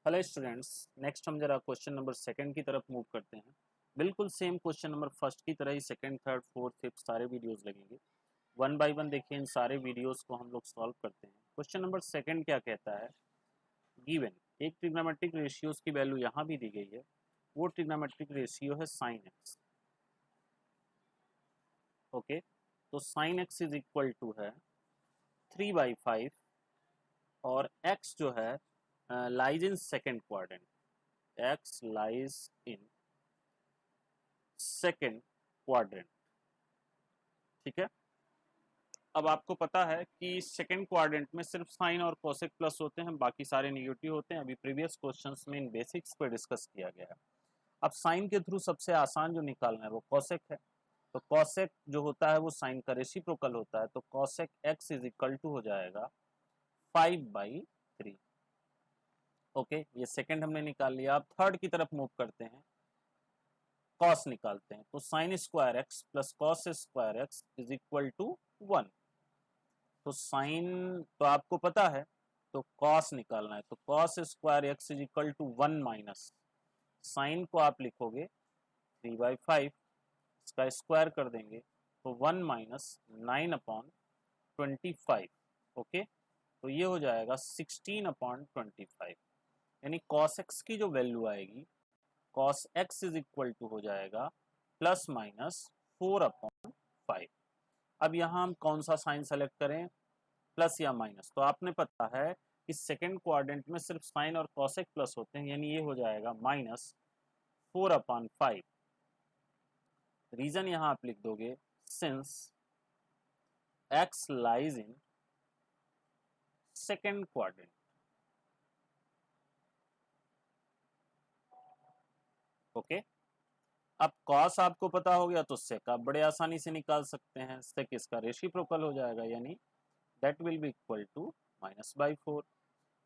Hello students, next हम जरा question number second की तरफ मूव करते हैं। बिल्कुल सेम क्वेश्चन नंबर फर्स्ट की तरह ही सेकंड, थर्ड, फोर्थ, फिफ्थ सारे वीडियोस लगेंगे। वन बाय वन देखिए, इन सारे वीडियोस को हम लोग सॉल्व करते हैं। क्वेश्चन नंबर सेकंड क्या कहता है? गिवन एक ट्रिग्नोमेट्रिक रेशियोज की वैल्यू यहाँ भी दी गई है। वो ट्रिग्नोमेट्रिक रेशियो है साइन एक्स। ओके, तो sine x is equal to है 3/5 और एक्स जो है lies in second quadrant. X lies in second quadrant. ठीक है, अब आपको पता है कि सेकेंड क्वाड्रेंट में सिर्फ साइन और कोसेक प्लस होते हैं, बाकी सारे निगेटिव होते हैं। अभी प्रीवियस क्वेश्चंस में इन बेसिक्स पर डिस्कस किया गया है। अब साइन के थ्रू सबसे आसान जो निकालना है वो कोसेक है। तो कोसेक जो होता है वो साइन का रेसिप्रोकल होता है, तो cosec x is equal to हो जाएगा 5/3। ओके, ये सेकेंड हमने निकाल लिया। अब थर्ड की तरफ मूव करते हैं, कॉस निकालते हैं। तो sine square x plus cos square x is equal to 1। तो साइन तो आपको पता है, तो कॉस निकालना है। तो cos square x is equal to 1 minus sine को आप लिखोगे 3/5, इसका स्क्वायर कर देंगे तो 1 माइनस 9/25। ओके, तो ये हो जाएगा 16/25। यानी कॉस एक्स की जो वैल्यू आएगी, cos x is equal to हो जाएगा प्लस माइनस 4/5। अब यहाँ हम कौन सा साइन सेलेक्ट करें, प्लस या माइनस? तो आपने पता है कि सेकेंड क्वाड्रेंट में सिर्फ साइन और कॉसेक प्लस होते हैं, यानी ये हो जाएगा -4/5। रीजन यहाँ आप लिख दोगे, since x lies in second quadrant. Okay, अब कॉस आपको पता हो गया तो सेक आप बड़े आसानी से निकाल सकते हैं। सेक इसका रेसिप्रोकल हो जाएगा, यानी that will be equal to -/4।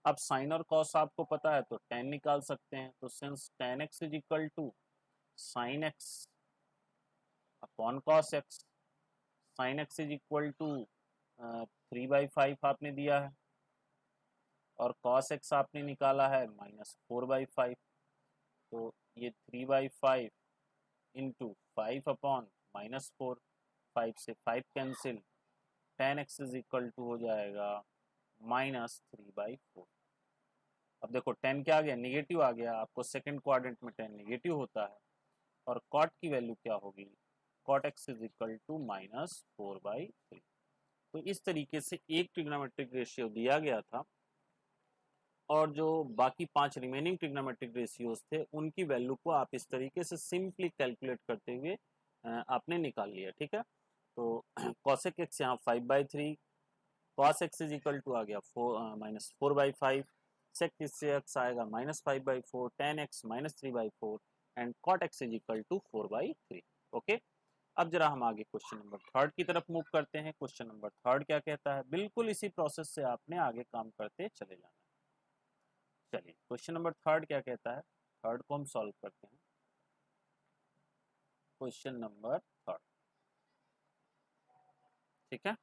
अब साइन और कॉस आपको पता है तो tan निकाल सकते हैं। तो since tan x is equal to sine x upon cos x, sine x is equal to 3/5 आपने दिया है और कॉस एक्स आपने निकाला है -4/5। तो ये 3/5 इंटू 5/-4, 5 से 5 cancel, tan x is equal to हो जाएगा -3/4। अब देखो tan क्या आ गया, निगेटिव आ गया। आपको सेकंड क्वाड्रेंट में tan निगेटिव होता है। और cot की वैल्यू क्या होगी, cot x is equal to -4/3। तो इस तरीके से एक ट्रिग्नोमेट्रिक रेशियो दिया गया था और जो बाकी 5 रिमेनिंग ट्रिग्नोमेट्रिक रेशियोज थे उनकी वैल्यू को आप इस तरीके से सिंपली कैलकुलेट करते हुए आपने निकाल लिया। ठीक है, तो cosec x यहाँ 5/3, cos x is equal to आ गया -4/5, sec x आएगा -5/4, tan x -3/4 and cot x is equal to 4/3। Okay, अब जरा हम आगे क्वेश्चन नंबर थर्ड की तरफ मूव करते हैं। क्वेश्चन नंबर थर्ड क्या कहता है? बिल्कुल इसी प्रोसेस से आपने आगे काम करते चले जाना है। चलिए, क्वेश्चन नंबर थर्ड क्या कहता है, थर्ड को हम सॉल्व करते हैं। क्वेश्चन नंबर थर्ड, ठीक है,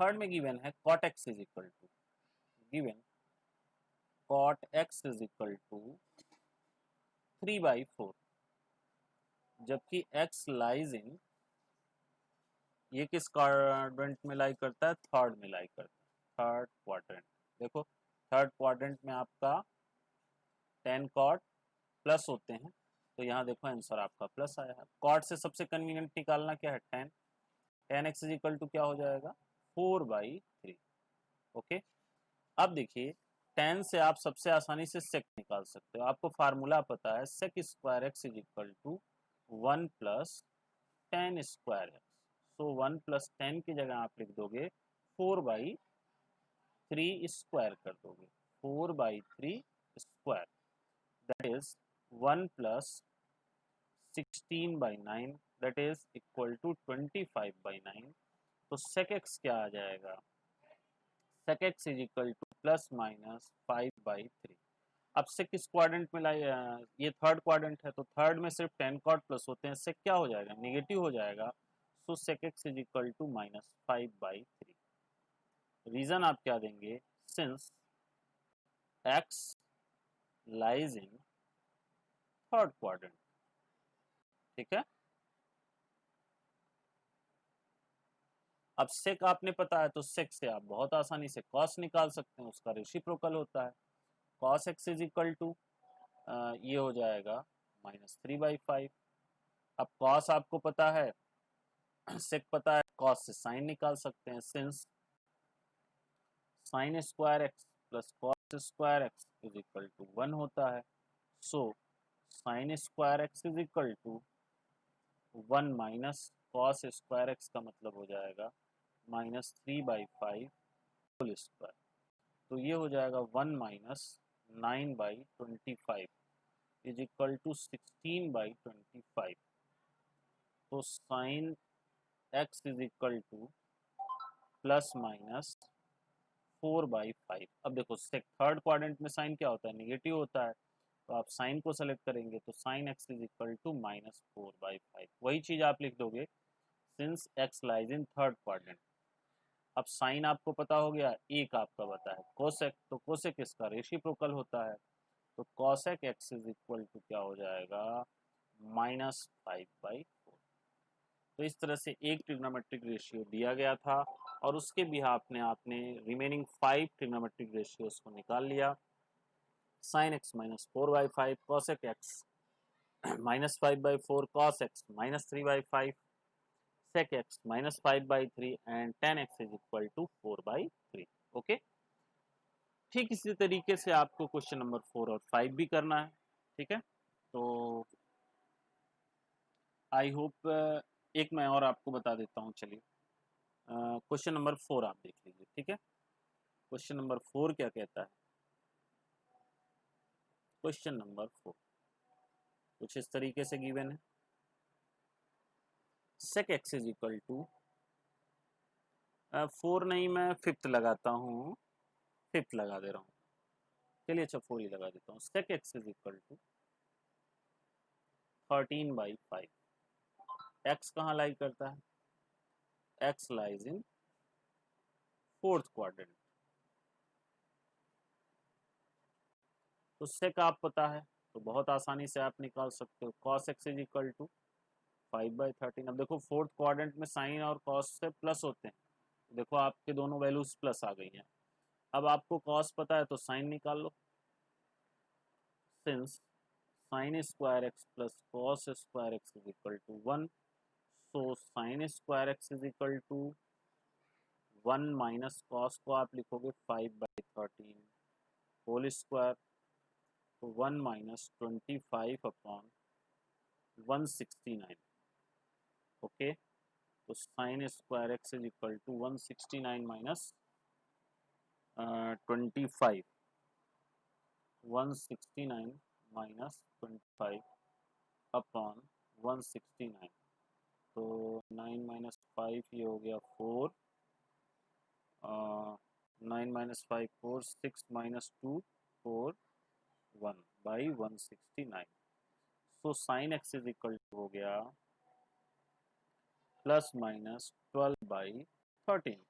थर्ड में गिवन है cot x is equal to, given cot x is equal to 3/4, जबकि x लाइज इन, ये किस क्वाड्रेंट में लाई करता है? थर्ड में लाई करता है, थर्ड क्वाड्रेंट। देखो, थर्ड क्वाड्रेंट में आपका tan cot प्लस होते हैं, तो यहाँ देखो आंसर आपका प्लस आया है। cot से सबसे कन्वीनियंट निकालना क्या है, tan। tan x is equal to क्या हो जाएगा, 4/3। ओके, अब देखिए, tan से आप सबसे आसानी से sec निकाल सकते हो। आपको फार्मूला पता है, sec square x is equal to 1 plus tan square x. So 1 plus 10 की जगह आप लिख दोगे 4/3 स्क्वायर कर दोगे, 4/3 square, that is 1 plus 16/9, that is equal to 25/9। तो sec x क्या आ जाएगा, sec x is equal to plus minus 5/3। अब sec किस क्वाड्रेंट में लाई, ये थर्ड क्वाड्रेंट है, तो थर्ड में सिर्फ tan cot प्लस होते हैं, sec क्या हो जाएगा, निगेटिव हो जाएगा। So sec x is equal to -5/3। Reason आप क्या देंगे, since x lies in third quadrant. ठीक है, अब सेक आपने पता है तो सेक से आप बहुत आसानी से कॉस निकाल सकते हैं, उसका रेसिप्रोकल होता है। Cos x is equal to ये हो जाएगा -3/5। अब कॉस आपको पता है, सेक पता है, कॉस से साइन निकाल सकते हैं, since sine square x plus cos square x is equal to 1 होता है। So sine square x is equal to 1 minus cos square x का मतलब हो जाएगा -3/5 होल स्क्वायर। तो ये हो जाएगा 1 माइनस 9/25 इज इक्वल टू 16/25। तो sine x is equal to plus minus 4/5। अब देखो थर्ड क्वाड्रेंट में साइन क्या होता है, निगेटिव होता है, तो आप साइन को सेलेक्ट करेंगे तो sine x is equal to -4/5। वही चीज आप लिख दोगे since x lies in third quadrant. अब साइन आपको पता हो गया, एक आपका पता है कोसेक, तो कोसेक इसका रेसिप्रोकल होता है, तो cosec x is equal to क्या हो जाएगा -5/4। तो इस तरह से एक ट्रिग्नोमेट्रिक रेशियो दिया गया था और उसके बिहाफ में आपने रिमेनिंग 5 ट्रिग्नोमेट्रिक रेशियोज को निकाल लिया। Sine x -4/5, cosec x -5/4, cos x -3/5, sec x -5/3 and tan x is equal to 4/3। Okay, ठीक इसी तरीके से आपको क्वेश्चन नंबर 4 और 5 भी करना है। ठीक है, तो आई होप एक मैं और आपको बता देता हूँ। चलिए क्वेश्चन नंबर 4 आप देख लीजिए। ठीक है, क्वेश्चन नंबर 4 क्या कहता है? क्वेश्चन नंबर 4 कुछ इस तरीके से गिवन है, sec x is equal to 4 नहीं, मैं 5th लगाता हूँ, 5th लगा दे रहा हूँ। चलिए अच्छा 4 ही लगा देता हूँ। sec x is equal to 13/5। x कहाँ लाई करता है? x lies in fourth quadrant. तो sec आप पता है तो बहुत आसानी से आप निकाल सकते हो, cos x is equal to 5/13। अब देखो फोर्थ क्वाड्रेंट में साइन और cos से प्लस होते हैं, देखो आपके दोनों वैल्यूज प्लस आ गई हैं। अब आपको cos पता है तो साइन निकाल लो, since sine square x plus cos square x is equal to 1। So sine square x is equal to 1 minus cos को आप लिखोगे 5/13 होल स्क्वायर, तो 1 माइनस 25 अपॉन 169। ओके, तो sine square x is equal to 169 minus 25, 169 minus 25 upon 169। तो 9 minus 5 ये हो गया 4, 9 minus 5 4, 6 minus 2 4, 1/169। So sine x is equal to हो गया प्लस माइनस 12/13।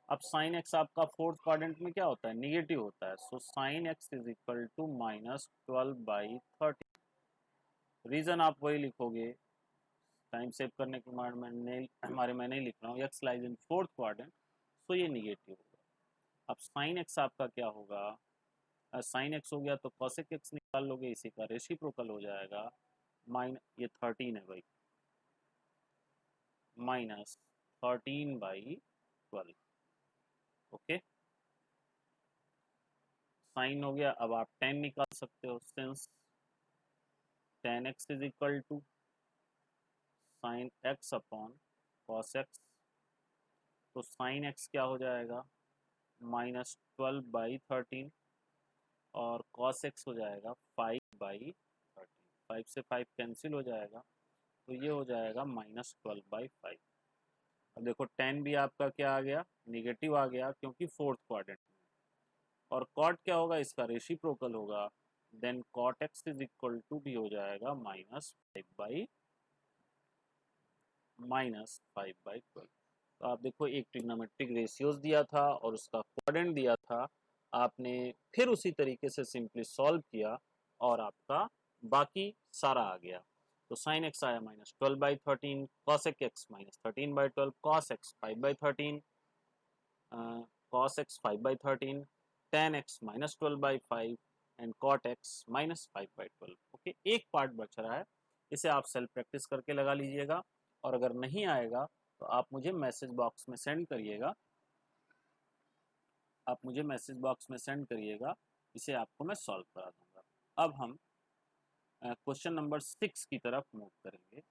अब साइन एक्स आपका फोर्थ क्वाड्रेंट में क्या होता है, निगेटिव होता है, so sine x is equal to -12/13। Reason आप वही लिखोगे, टाइम सेव करने के बाद मैं नहीं लिख रहा हूँ, x lies in fourth quadrant, so ये निगेटिव होगा। अब साइन एक्स आपका क्या होगा, साइन एक्स हो गया तो कॉसेक एक्स निकाल लोगे, इसी का रेसिप्रोकल हो जाएगा ये 13 है भाई, -13/12। ओके, साइन हो गया। अब आप tan निकाल सकते हो, since tan x is equal to sine x upon cos x, तो साइन x क्या हो जाएगा -12/13 और cos x हो जाएगा 5/13। 5 से 5 कैंसिल हो जाएगा, तो ये हो जाएगा -12/5। अब देखो tan भी आपका क्या आ गया, निगेटिव आ गया, क्योंकि फोर्थ क्वाड्रेंट में। और cot क्या होगा, इसका रेसिप्रोकल होगा, then cot x is equal to भी हो जाएगा -5/12। तो आप देखो एक ट्रिग्नोमेट्रिक रेशियोज दिया था और उसका क्वाड्रेंट दिया था, आपने फिर उसी तरीके से सिंपली सॉल्व किया और आपका बाकी सारा आ गया। तो साइन एक्स आया -12/13, cos x -13/12, cos x 5/13, cos x 5/13, tan x -12/5 and cot x -5/12। Okay, एक पार्ट बच रहा है, इसे आप सेल्फ प्रैक्टिस करके लगा लीजिएगा, और अगर नहीं आएगा तो आप मुझे मैसेज बॉक्स में सेंड करिएगा, इसे आपको मैं सॉल्व करा दूंगा। अब हम क्वेश्चन नंबर 6 की तरफ मूव करेंगे।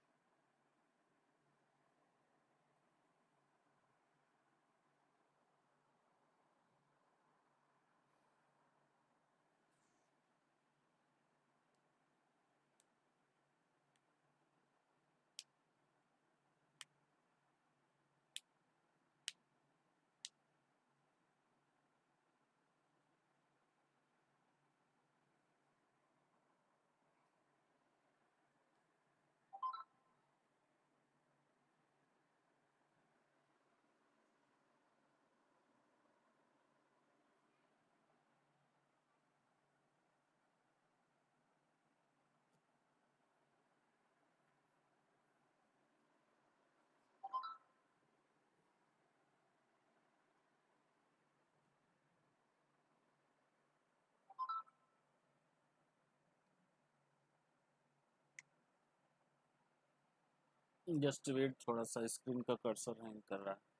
जस्ट वेट, थोड़ा सा स्क्रीन का कर्सर हैंग कर रहा है।